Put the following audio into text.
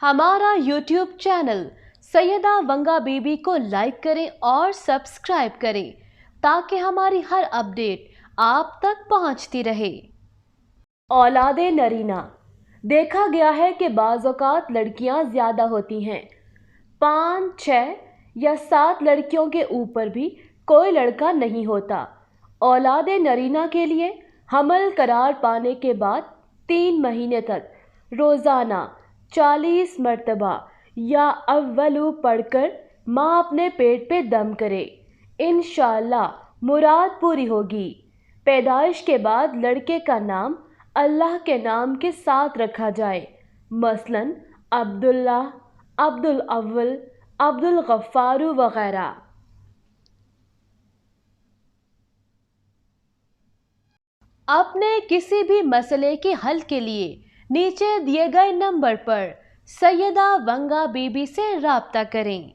हमारा YouTube channel Syeda वंगा बीबी को like करें और सब्सक्राइब करें ताकि हमारी हर अपडेट आप तक पहुंचती रहे। औलादे नरीना। देखा गया है कि बाज़ औक़ात लड़कियां ज़्यादा होती हैं, 5, 6 या 7 लड़कियों के ऊपर भी कोई लड़का नहीं होता। औलादे नरीना के लिए हमल करार पाने के बाद 3 महीने तक रोज़ाना 40 मरतबा या अव्वलू पढ़कर माँ अपने पेट पे दम करे, इंशाअल्लाह मुराद पूरी होगी। पैदाइश के बाद लड़के का नाम अल्लाह के नाम के साथ रखा जाए, मसलन अब्दुल्ला, अब्दुल अव्वल, अब्दुल गफ्फारू वगैरह। अपने किसी भी मसले के हल के लिए नीचे दिए गए नंबर पर सैयदा वंगा बीबी से राब्ता करें।